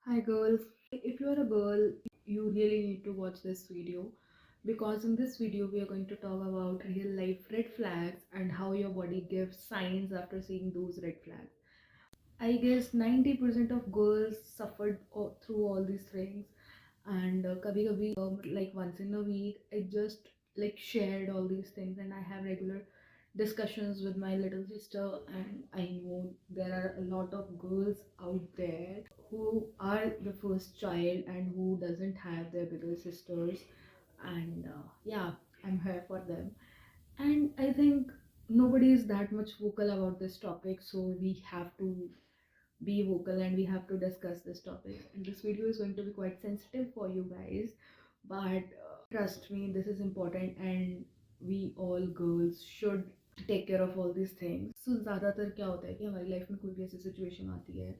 Hi girls, if you are a girl, you really need to watch this video because in this video we are going to talk about real life red flags and how your body gives signs after seeing those red flags. I guess 90% of girls suffered through all these things, and kabhi kabhi like once in a week I just like shared all these things, and I have regular discussions with my little sister. And I know there are a lot of girls out there who are the first child and who doesn't have their bigger sisters, and yeah, I'm here for them. And I think nobody is that much vocal about this topic, so we have to be vocal and we have to discuss this topic. And this video is going to be quite sensitive for you guys, but trust me, this is important and we all girls should take care of all these things. So ज़्यादातर क्या होता है कि हमारी life में कोई भी ऐसी सिचुएशन आती है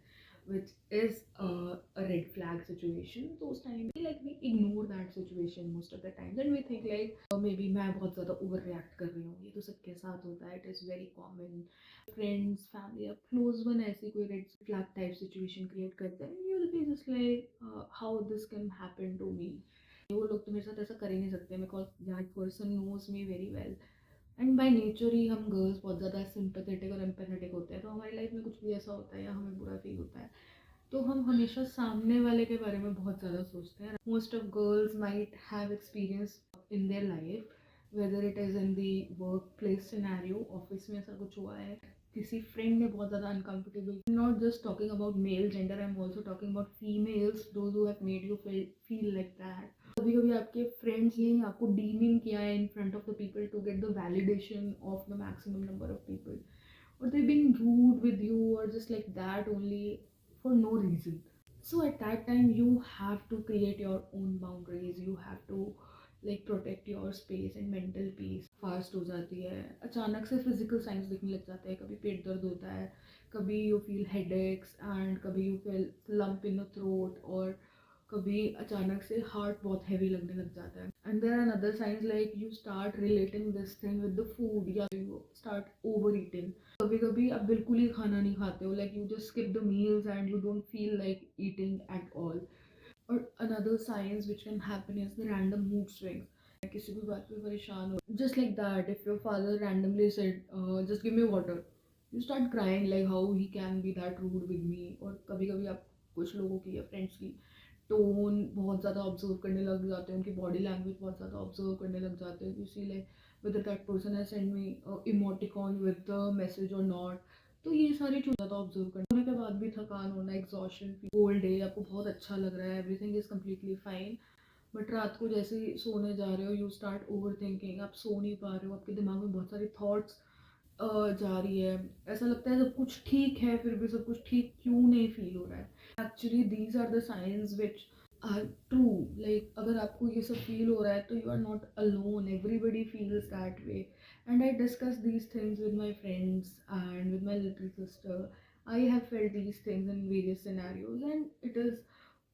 which is a red flag situation, तो उस टाइम पे like we ignore that situation most of the times and we think like maybe मैं बहुत ज़्यादा ओवर रिएक्ट कर रही हूँ, ये तो सबके साथ होता है, it is very common. Friends, family या क्लोज वन ऐसी कोई red flag type situation create करते हैं, you will be just like how this can happen to me. वो लोग तो मेरे साथ ऐसा कर ही नहीं सकते because that person knows me very well. And by nature ही हम गर्ल्स बहुत ज़्यादा सिंपैथेटिक और एम्पैथेटिक होते हैं, तो हमारी लाइफ में कुछ भी ऐसा होता है या हमें बुरा फील होता है तो हम हमेशा सामने वाले के बारे में बहुत ज़्यादा सोचते हैं। Most of girls might have experience in their life, whether it is in the work place scenario, office में ऐसा कुछ हुआ है, किसी फ्रेंड ने बहुत ज़्यादा uncomfortable, not just talking about male gender, I am also talking about females, those who have made you feel like that. कभी कभी आपके फ्रेंड्स ने आपको डीमिंग किया है in front of the people to get the validation of the maximum number of people, or they've been rude with you or just like that only for no reason. So at that time you have to create your own boundaries, you have to like protect your space and mental peace। Fast हो जाती है, अचानक से physical science दिखने लग जाते हैं, कभी पेट दर्द होता है, कभी यू फील हेडेक्स एंड कभी you feel lump in the throat, और कभी अचानक से हार्ट बहुत हैवी लगने लग जाता है। And there are other signs like you start relating this thing with the food या यू स्टार्ट ओवर ईटिंग। कभी कभी आप बिल्कुल ही खाना नहीं खाते हो, like you just skip the meals and you don't feel like eating at all. और another signs which can happen is the random mood swings. किसी भी बात पे परेशान हो, just like that if your father randomly said just give me water, you start crying like how he can be that rude with me. और कभी कभी आप कुछ लोगों की या फ्रेंड्स की टोन बहुत ज़्यादा ऑब्जर्व करने लग जाते हैं, उनकी बॉडी लैंग्वेज बहुत ज़्यादा ऑब्जर्व करने लग जाते हैं, you see like whether that person has sent me emoticon with the message or not। तो ये सारी चीज़ें ज़्यादा ऑब्जर्व करने के बाद भी थकान होना, एग्जॉशन, होल डे आपको बहुत अच्छा लग रहा है, everything is completely fine, but रात को जैसे ही सोने जा रहे हो यू स्टार्ट ओवर थिंकिंग, आप सो नहीं पा रहे हो, आपके दिमाग में बहुत सारी थॉट्स जा रही है, ऐसा लगता है सब कुछ ठीक है फिर भी सब कुछ ठीक क्यों नहीं फील हो रहा है। Actually these are the science which are true. Like अगर आपको ये सब फील हो रहा है तो you are not alone, everybody feels that way. And I discuss these things with my friends and with my little sister. I have felt these things in various scenarios and it is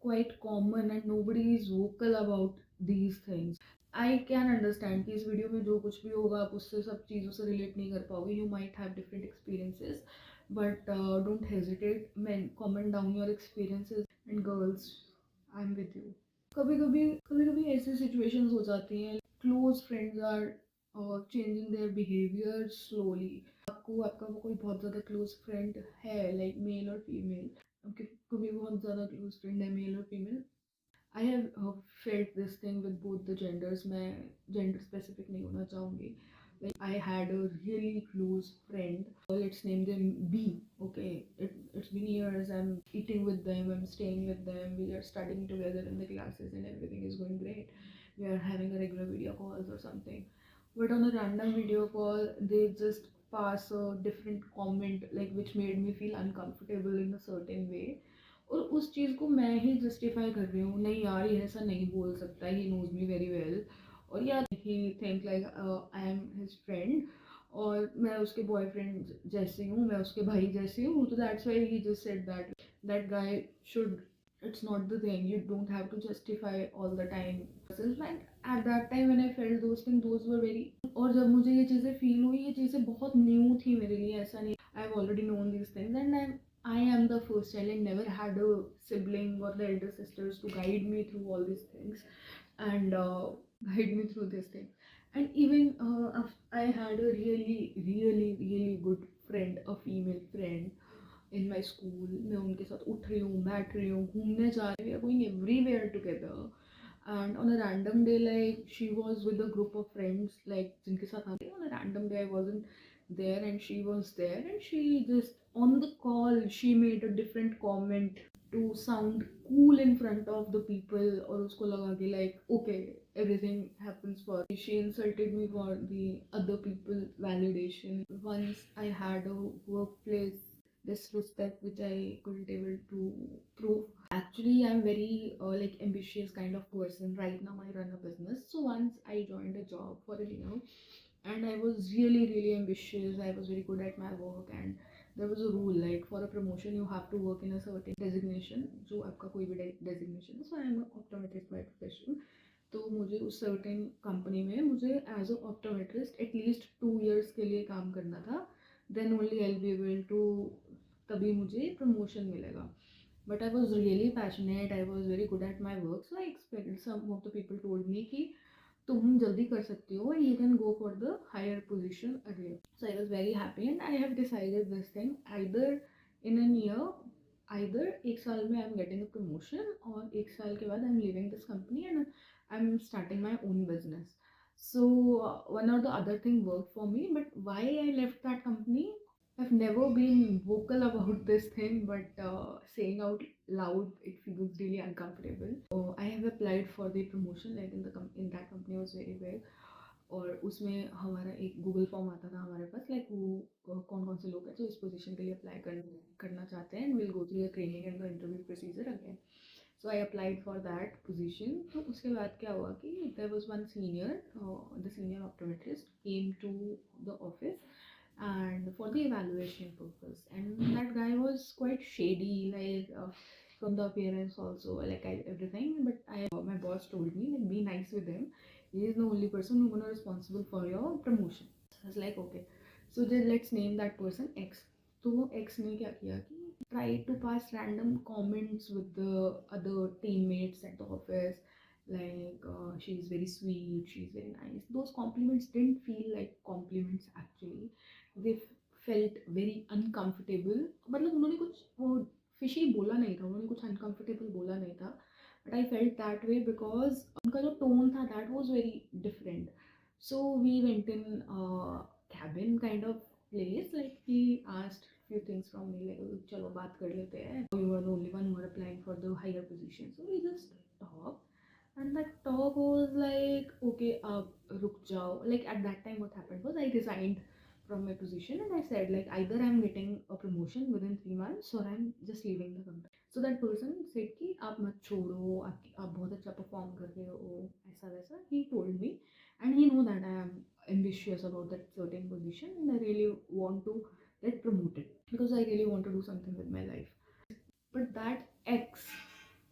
quite common and nobody is vocal about these things। I can understand कि इस video में जो कुछ भी होगा आप उससे सब चीज़ों से रिलेट नहीं कर पाओगे, you might have different experiences, but don't hesitate, man comment down your experiences and girls I am with you. कभी कभी ऐसी सिचुएशंस हो जाती हैं, close friends are changing their behaviour slowly. आपको आपका वो कोई बहुत ज़्यादा क्लोज फ्रेंड है, लाइक मेल और फीमेल, आपके कभी बहुत ज़्यादा क्लोज फ्रेंड है मेल और female. I have felt this thing with both the genders, मैं जेंडर स्पेसिफिक नहीं होना चाहूँगी। Like I had a really close friend. Let's name them B. Okay, it's been years. I'm eating with them. I'm staying with them. We are studying together in the classes, and everything is going great. We are having a regular video calls or something. But on a random video call, they just pass a different comment, like which made me feel uncomfortable in a certain way. और उस चीज़ को मैं ही justify कर रही हूँ, नहीं यार ये ऐसा नहीं बोल सकता, he knows me very well, और यार he think like I am his friend और मैं उसके बॉयफ्रेंड जैसी हूँ, मैं उसके भाई जैसी हूँ, तो that's why he just said that that guy should, it's not the thing, you don't have to justify all the time yourself। And at that time when I felt those things, those were very, और जब मुझे ये चीज़ें feel हुई, ये चीज़ें बहुत new थी मेरे लिए, ऐसा नहीं, I have already known these things and I I am the first child and never had a sibling or the elder sisters to guide me through all these things and guide me through these things. And even I had a really good friend, a female friend in my school. मैं उनके साथ उठ रही हूँ, बैठ रही हूँ, घूमने जा रही हूँ, we are going everywhere together. And on a random day, like she was with a group of friends, like जिनके साथ हम on a random day I wasn't there and she was there, and she just on the call she made a different comment to sound cool in front of the people, और उसको लगा कि like okay, everything happens for, she insulted me for the other people validation. Once I had a workplace disrespect which I couldn't able to prove. Actually, I'm very like ambitious kind of person. Right now, I run a business. So once I joined a job for a year, and I was really ambitious. I was very good at my work, and there was a rule like for a promotion you have to work in a certain designation. जो आपका कोई भी designation. So I'm an optometrist by profession. तो मुझे उस certain company में मुझे as a optometrist at least 2 years के लिए काम करना था. Then only I be able to, तभी मुझे प्रमोशन मिलेगा. But I was really passionate, I was very good at my work, so I expected, some of the people told me कि तुम जल्दी कर सकती हो and you can go for the higher position earlier. So I was very happy and I have decided this thing either in an year, either एक साल में I am getting a promotion और एक साल के बाद I am living this company and I'm starting my own business. So one or the other thing worked for me, but why I left that company, I've never been vocal about this thing, but saying out loud it feels really uncomfortable. So I have applied for the promotion, like in that company was very big, और उसमें हमारा एक Google form आता था हमारे पास, like वो कौन कौन से लोग हैं जो इस पोजीशन के लिए अप्लाई करना चाहते हैं, and will go through the training and the interview procedure again. So I applied for that position. तो उसके बाद क्या हुआ कि there was one senior, the senior optometrist came to the office and for the evaluation purpose, and that guy was quite shady, like from the appearance also, like everything. But my boss told me like be nice with him. He is the only person who's gonna responsible for your promotion. So I was like okay. So then let's name that person X. तो वो X ने क्या किया कि try to pass random comments with the other teammates at the office, like she's very sweet, she's very nice. Those compliments didn't feel like compliments actually. They felt very uncomfortable. मतलब उन्होंने कुछ वो fishy बोला नहीं था, उन्होंने कुछ uncomfortable बोला नहीं था. But I felt that way because उनका जो tone था that was very different. So we went in a cabin kind of place, like he asked few things from me, like चलो बात कर लेते हैं, you are the only one who are applying for the higher position. So we just talked, and that talk was like okay आप रुक जाओ. Like at that time what happened was I resigned from my position and I said like either I'm getting a promotion within 3 months or I'm just leaving the company. So that person said कि आप मत छोड़ो, आप बहुत अच्छा perform कर रहे हो, ऐसा वैसा. He told me, and he know that I am ambitious about that certain position and I really want to get promoted because I really want to do something with my life. But that ex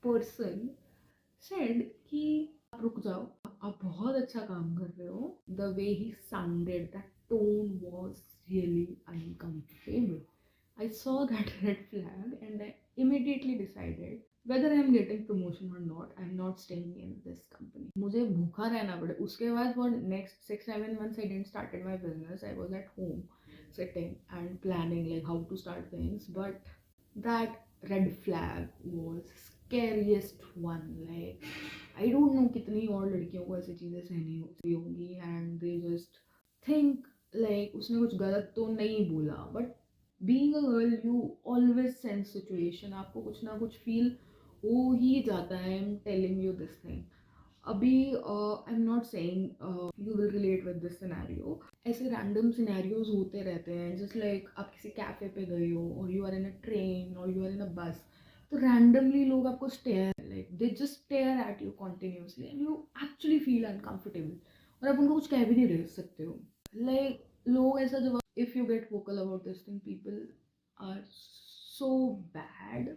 person said कि आप रुक जाओ, आप बहुत अच्छा काम कर रहे हो. The way he sounded, that tone was really uncomfortable. I saw that red flag and I immediately decided whether I am getting promotion or not, I am not staying in this company. मुझे भूखा रहना पड़े. उसके बाद for next 6-7 months I didn't started my business. I was at home sitting and planning like how to start things. But that red flag was scariest one. Like I don't know कितनी और लड़कियों को ऐसी चीज़ें सहनी होगी and they just think like उसने कुछ गलत तो नहीं बोला, but being a girl you always sense situation. आपको कुछ ना कुछ feel हो ही जाता है. I'm telling you this thing. अभी I'm not saying you will relate with this scenario. ऐसे random scenarios होते रहते हैं, just like आप किसी कैफे पे गए हो or you are in a train or you are in a bus, तो randomly लोग आपको stare, like they just stare at you continuously and you actually feel uncomfortable और आप उनको कुछ कह भी नहीं रह सकते हो. Like लोग ऐसा जब if you get vocal about this thing, people are so bad.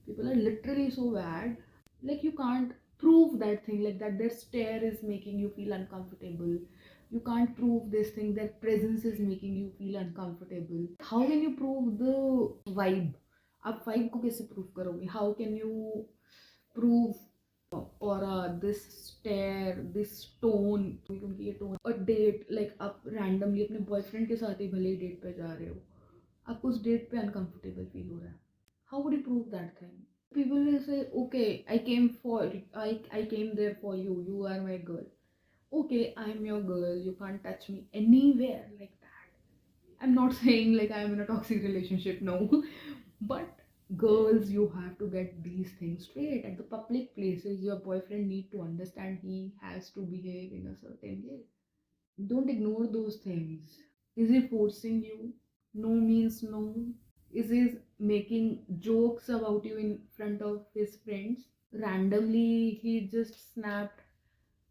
People are literally so bad. Like you can't prove that thing, like that their stare is making you feel uncomfortable. You can't prove this thing, their presence is making you feel uncomfortable. How can you prove the vibe? आप vibe को कैसे prove करोगे? How can you prove और this stair, this tone, क्योंकि ये tone और date, like आप randomly अपने बॉयफ्रेंड के साथ ही भले ही डेट पे जा रहे हो, आपको उस डेट पे अनकंफर्टेबल फील हो रहा है, how would you prove that thing? People will say, okay, I came there for you, you are my girl. Okay, I'm your girl, you can't touch me anywhere like that. I'm not saying like I'm in a toxic relationship, no. But girls, you have to get these things straight. At the public places, your boyfriend need to understand he has to behave in a certain way. Don't ignore those things. Is he forcing you? No means no. Is he making jokes about you in front of his friends? Randomly, he just snapped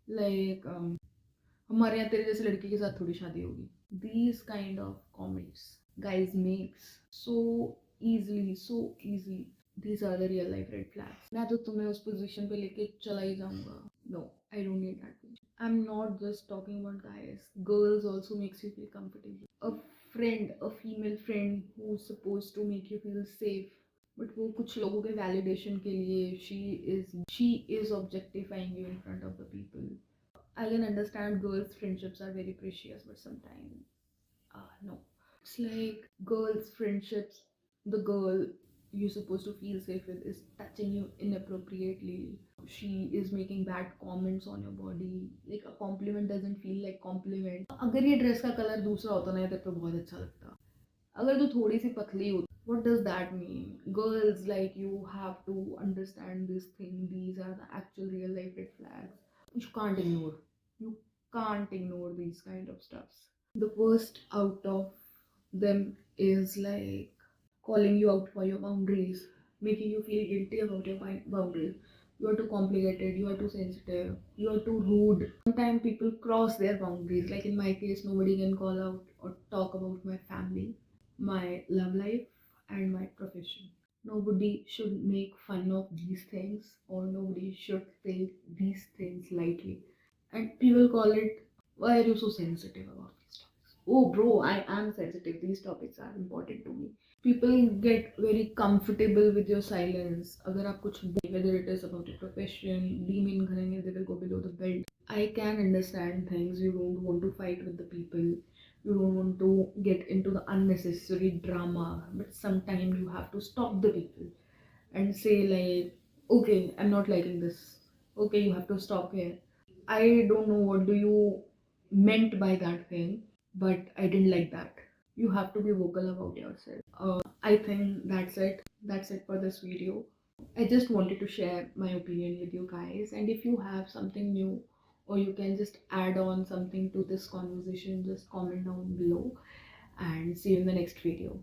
like, हमारे यहाँ तेरे जैसे लड़के के साथ थोड़ी शादी होगी. These kind of comments guys makes so easily. These are the real life red flags. मैं तो तुम्हें उस पोजीशन पे लेके चला ही जाऊंगा. No, I don't need that. I'm not just talking about guys. Girls also makes you feel comfortable. A friend, a female friend who's supposed to make you feel safe. But वो कुछ लोगों के validation के लिए she is objectifying you in front of the people. I can understand girls' friendships are very precious, but sometimes, no. It's like girls' friendships, the girl you're supposed to feel safe with is touching you inappropriately. She is making bad comments on your body. Like a compliment doesn't feel like compliment. अगर ये dress का colour दूसरा होता ना तेरे पे बहुत अच्छा लगता. अगर तू थोड़ी सी पतली हो, what does that mean? Girls, like, you have to understand this thing. These are the actual real life red flags. You can't ignore. You can't ignore these kind of stuffs. The worst out of them is like calling you out for your boundaries, making you feel guilty about your boundaries. You are too complicated, you are too sensitive, you are too rude. Sometimes people cross their boundaries. Like in my case, nobody can call out or talk about my family, my love life, and my profession. Nobody should make fun of these things, or nobody should take these things lightly. And people call it, why are you so sensitive about these topics? Oh, bro, I am sensitive. These topics are important to me. People get very comfortable with your silence. अगर आप कुछ whether it is about your profession, demean करेंगे, they will go below the belt. I can understand things. You don't want to fight with the people. You don't want to get into the unnecessary drama. But sometimes you have to stop the people and say like, okay, I'm not liking this. Okay, you have to stop here. I don't know what do you meant by that thing, but I didn't like that. You have to be vocal about yourself. I think that's it. That's it for this video. I just wanted to share my opinion with you guys. And if you have something new, or you can just add on something to this conversation, just comment down below. And see you in the next video.